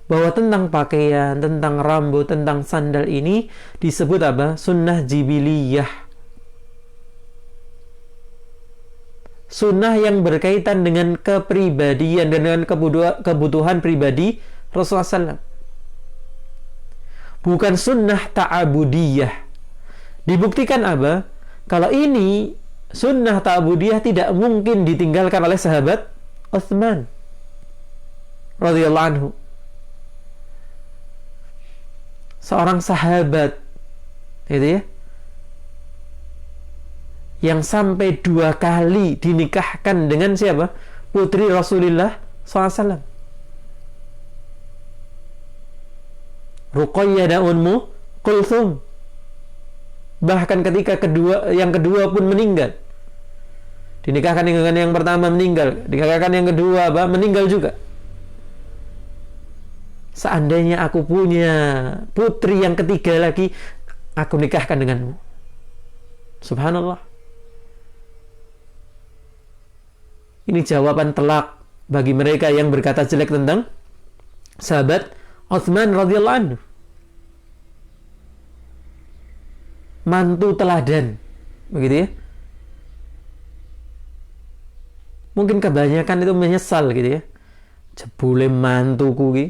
Bahwa tentang pakaian, tentang rambut, tentang sandal ini disebut sunnah jibiliyah. Sunnah yang berkaitan dengan kepribadian dan dengan kebutuhan pribadi Rasulullah SAW. Bukan sunnah ta'abudiyah. Dibuktikan kalau ini sunnah ta'abudiyah tidak mungkin ditinggalkan oleh sahabat Utsman radhiyallahu anhu. Seorang sahabat yang sampai 2 kali dinikahkan dengan siapa? Putri Rasulullah SAW. Ruqayyah dan Ummu Kulthum. Bahkan ketika yang kedua pun meninggal, dinikahkan dengan yang pertama meninggal, dinikahkan yang kedua meninggal juga. Seandainya aku punya putri yang ketiga lagi, aku nikahkan denganmu. Subhanallah. Ini jawaban telak bagi mereka yang berkata jelek tentang sahabat Utsman radhiyallahu anhu. Mantu teladan, begitu ya. Mungkin kebanyakan itu menyesal gitu ya. Jebule mantuku ki.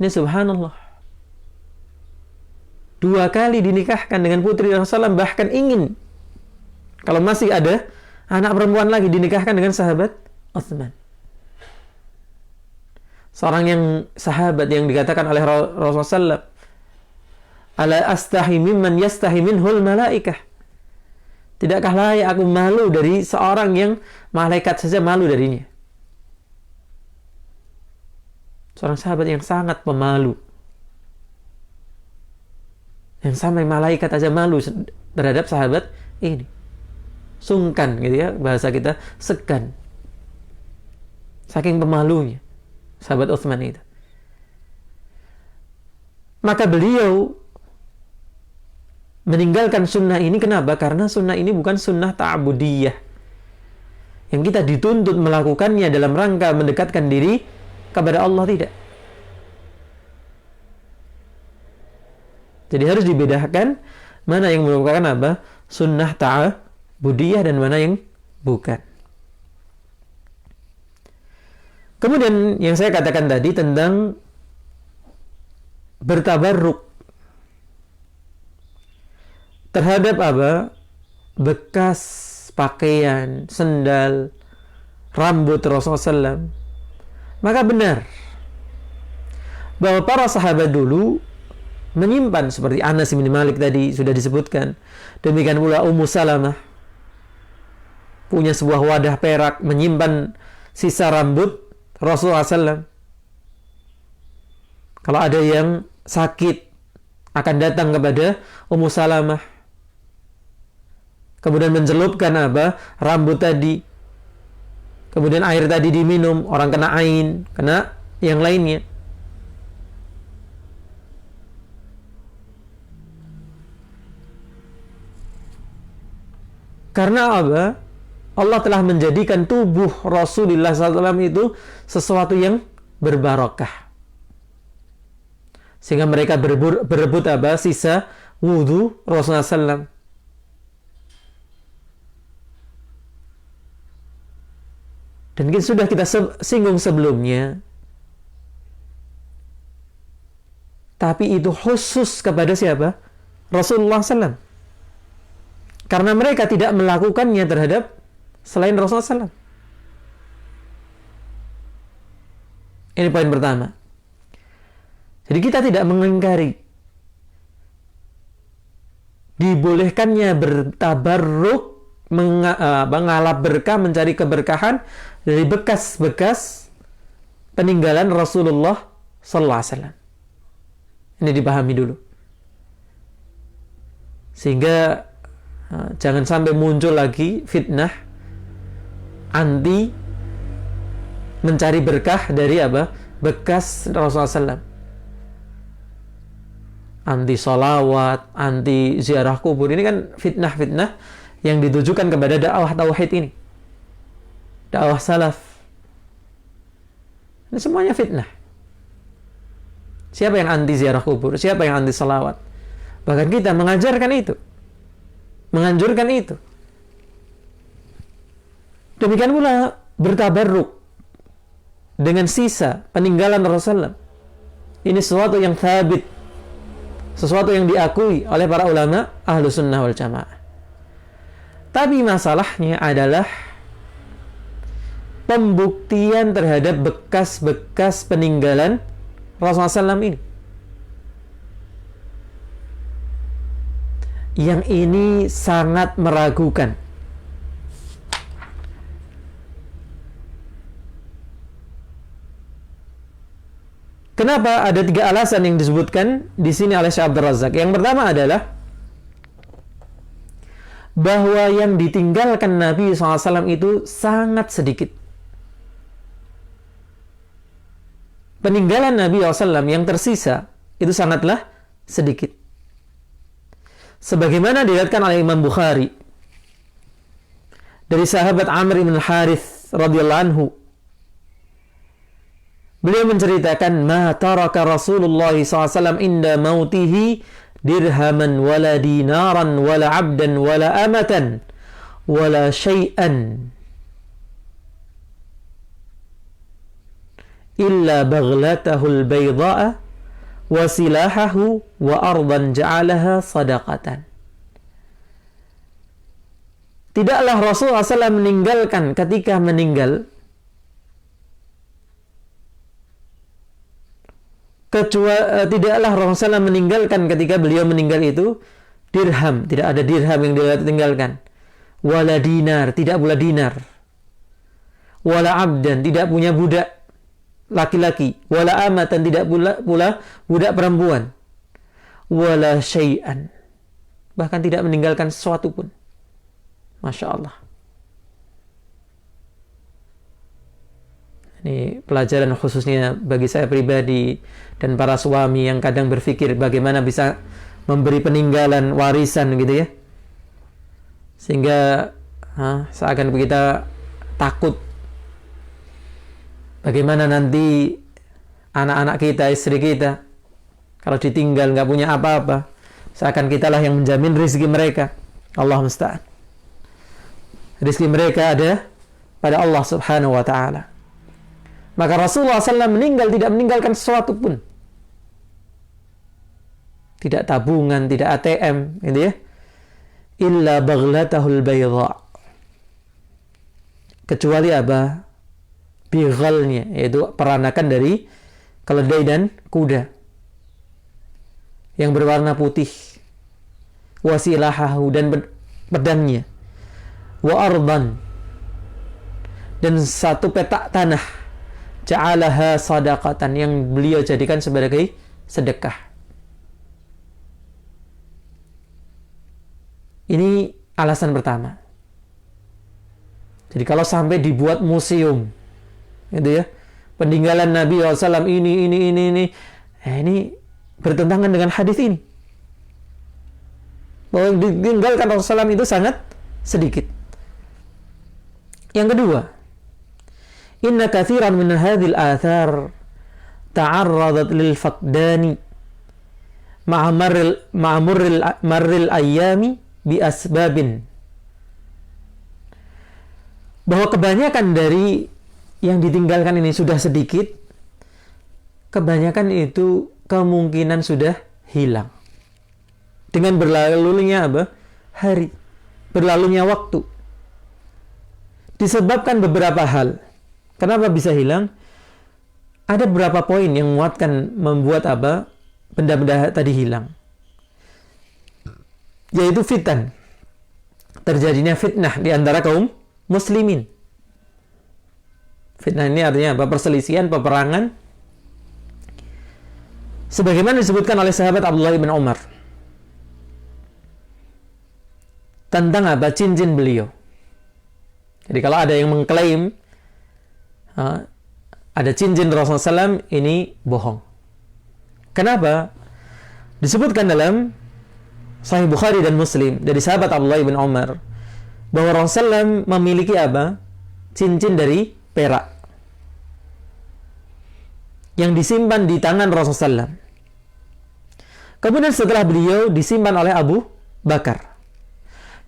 Ini subhanallah. 2 kali dinikahkan dengan putri Rasulullah, bahkan ingin kalau masih ada anak perempuan lagi dinikahkan dengan sahabat Utsman. Seorang yang sahabat yang dikatakan oleh Rasulullah, ala astahi mimman yastahi minhul malaikah. Tidakkah layak aku malu dari seorang yang malaikat saja malu darinya? Seorang sahabat yang sangat pemalu, yang sampai malaikat aja malu terhadap sahabat ini. Sungkan gitu ya, bahasa kita segan. Saking pemalunya sahabat Utsman itu. Maka beliau meninggalkan sunnah ini. Kenapa? Karena sunnah ini bukan sunnah ta'budiyah yang kita dituntut melakukannya dalam rangka mendekatkan diri kepada Allah, tidak. Jadi harus dibedakan mana yang merupakan apa? Sunnah ta'budiyah dan mana yang bukan. Kemudian yang saya katakan tadi tentang bertabarruk terhadap apa? Bekas pakaian, sendal, rambut Rasulullah SAW. Maka benar bahwa para sahabat dulu menyimpan, seperti Anas bin Malik tadi sudah disebutkan. Demikian pula Ummu Salamah punya sebuah wadah perak menyimpan sisa rambut Rasulullah SAW. Kalau ada yang sakit akan datang kepada Ummu Salamah, kemudian mencelupkan apa? Rambut tadi, kemudian air tadi diminum, orang kena ain, kena yang lainnya. Karena apa? Allah telah menjadikan tubuh Rasulullah SAW itu sesuatu yang berbarokah, sehingga mereka berebut apa? Sisa wudhu Rasulullah SAW. Dan sudah kita singgung sebelumnya, tapi itu khusus kepada siapa? Rasulullah SAW. Karena mereka tidak melakukannya terhadap selain Rasulullah SAW. Ini poin pertama. Jadi kita tidak mengingkari dibolehkannya bertabarruk, mengalap berkah, mencari keberkahan dari bekas-bekas peninggalan Rasulullah SAW. Ini dipahami dulu, sehingga jangan sampai muncul lagi fitnah anti mencari berkah dari apa? Bekas Rasulullah SAW. Anti sholawat, anti ziarah kubur. Ini kan fitnah-fitnah yang ditujukan kepada dakwah tauhid ini, dakwah salaf. Ini semuanya fitnah. Siapa yang anti ziarah kubur? Siapa yang anti sholawat? Bahkan kita mengajarkan itu, menganjurkan itu. Demikian pula bertabarruk dengan sisa peninggalan Rasulullah. Ini sesuatu yang thabit, sesuatu yang diakui oleh para ulama ahlu sunnah wal jamaah. Tapi masalahnya adalah pembuktian terhadap bekas-bekas peninggalan Rasulullah SAW ini. yang ini sangat meragukan. Kenapa? Ada 3 alasan yang disebutkan di sini oleh Syekh Abdul Razak. Yang pertama adalah bahwa yang ditinggalkan Nabi SAW itu sangat sedikit. Peninggalan Nabi SAW yang tersisa itu sangatlah sedikit. Sebagaimana diriwayatkan oleh Imam Bukhari dari sahabat Amr bin Al-Harith radhiyallahu anhu. Beliau menceritakan, "Ma taraka Rasulullah SAW inda mautihi dirhaman wala dinaran wala abdan wala amatan wala syai'an illa baghlatahu al-bayda'a wa silahahu wa ardan ja'alaha sadaqatan." Tidaklah Rasulullah SAW meninggalkan ketika meninggal tidaklah Rasulullah meninggalkan ketika beliau meninggal itu dirham, tidak ada dirham yang dia tinggalkan, wala dinar, tidak pula dinar, wala abdan, tidak punya budak laki-laki, wala amatan, tidak pula budak perempuan, wala syai'an, bahkan tidak meninggalkan sesuatu pun. Masya Allah. Ini pelajaran khususnya bagi saya pribadi dan para suami yang kadang berpikir bagaimana bisa memberi peninggalan warisan gitu ya. Sehingga seakan kita takut bagaimana nanti anak-anak kita, istri kita kalau ditinggal nggak punya apa-apa, seakan kitalah yang menjamin rezeki mereka. Allah musta'an. Rezeki mereka ada pada Allah Subhanahu wa ta'ala. Maka Rasulullah SAW meninggal tidak meninggalkan sesuatu pun. Tidak tabungan, tidak ATM, gitu ya. Illa baghlatahul bayda. Kecuali apa? Bighalnya, yaitu peranakan dari keledai dan kuda yang berwarna putih. Wasilahahu, dan pedangnya. Wa ardan, dan satu petak tanah. Ja'alaha sadaqatan, yang beliau jadikan sebagai sedekah. Ini alasan pertama. Jadi kalau sampai dibuat museum, gitu ya, peninggalan Nabi SAW ini bertentangan dengan hadis ini. Bahwa yang ditinggalkan Rasulullah SAW itu sangat sedikit. Yang kedua, inna katsiran min hadhil athar ta'arradat lil faqdani ma'a marril ayyami bi asbabin. Bahwa kebanyakan dari yang ditinggalkan ini sudah sedikit, kebanyakan itu kemungkinan sudah hilang dengan berlalunya hari, berlalunya waktu, disebabkan beberapa hal. Kenapa bisa hilang? Ada beberapa poin yang membuat benda-benda tadi hilang. Yaitu fitan. Terjadinya fitnah di antara kaum muslimin. Fitnah ini artinya apa? Perselisihan, peperangan. Sebagaimana disebutkan oleh sahabat Abdullah bin Umar. Tentang cincin beliau. Jadi kalau ada yang mengklaim ada cincin Rasulullah SAW, ini bohong. Kenapa? Disebutkan dalam Sahih Bukhari dan Muslim dari sahabat Abdullah bin Umar bahwa Rasulullah SAW memiliki cincin dari perak yang disimpan di tangan Rasulullah SAW. Kemudian setelah beliau disimpan oleh Abu Bakar.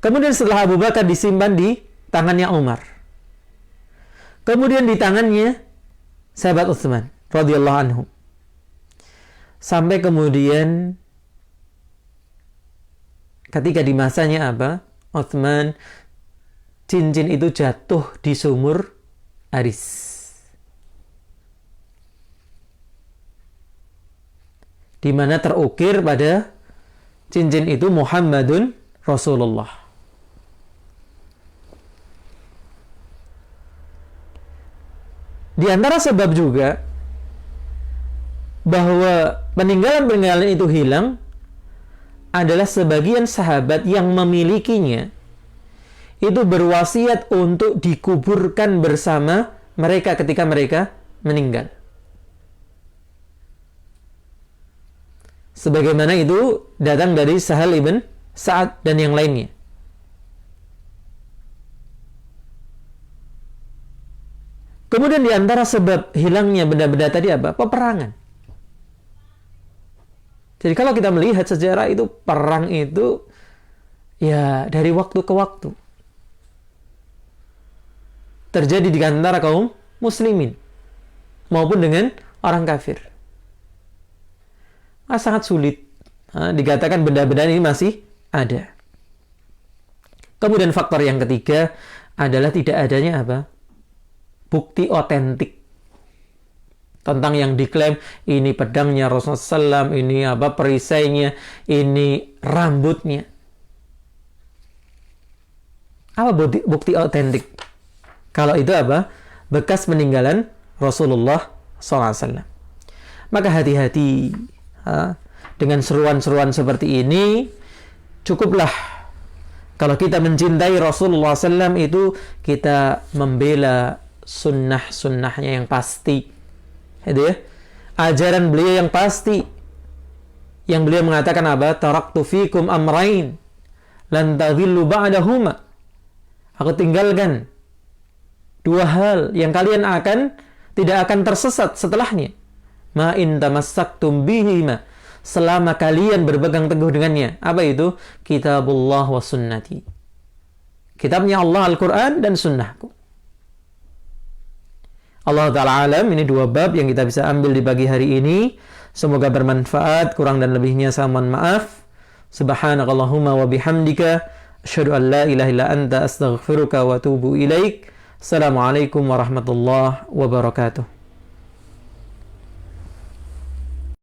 Kemudian setelah Abu Bakar disimpan di tangannya Umar. Kemudian di tangannya sahabat Utsman radhiyallahu anhu. Sampai kemudian ketika di masanya Utsman, cincin itu jatuh di sumur Aris. Di mana terukir pada cincin itu Muhammadun Rasulullah. Di antara sebab juga bahwa peninggalan-peninggalan itu hilang adalah sebagian sahabat yang memilikinya itu berwasiat untuk dikuburkan bersama mereka ketika mereka meninggal. Sebagaimana itu datang dari Sahal ibn Sa'ad dan yang lainnya. Kemudian di antara sebab hilangnya benda-benda tadi apa? Peperangan. Jadi kalau kita melihat sejarah itu, perang itu ya dari waktu ke waktu terjadi di antara kaum muslimin maupun dengan orang kafir. Sangat sulit dikatakan benda-benda ini masih ada. Kemudian faktor yang ketiga adalah tidak adanya apa? Bukti otentik tentang yang diklaim ini pedangnya Rasulullah SAW, ini apa perisainya, ini rambutnya. Apa bukti otentik? Kalau itu apa? Bekas peninggalan Rasulullah SAW. Maka hati-hati dengan seruan-seruan seperti ini. Cukuplah kalau kita mencintai Rasulullah SAW itu kita membela sunnah-sunnahnya yang pasti, itu ya, ajaran beliau yang pasti, yang beliau mengatakan apa? Taraktu fikum amrain lan tadhillu ba'dahuma. Aku tinggalkan dua hal yang kalian tidak akan tersesat setelahnya. Ma in tamassaktum bihima, selama kalian berpegang teguh dengannya. Apa itu? Kitabullah wa sunnati. Kitabnya Allah Al-Quran dan sunnahku. Allah Ta'ala alam, ini dua bab yang kita bisa ambil di pagi hari ini. Semoga bermanfaat, kurang dan lebihnya saya mohon maaf. Subhanakallahumma wa bihamdika asyhadu an la ilaha illa anta astaghfiruka wa atubu ilaik. Assalamualaikum warahmatullahi wabarakatuh.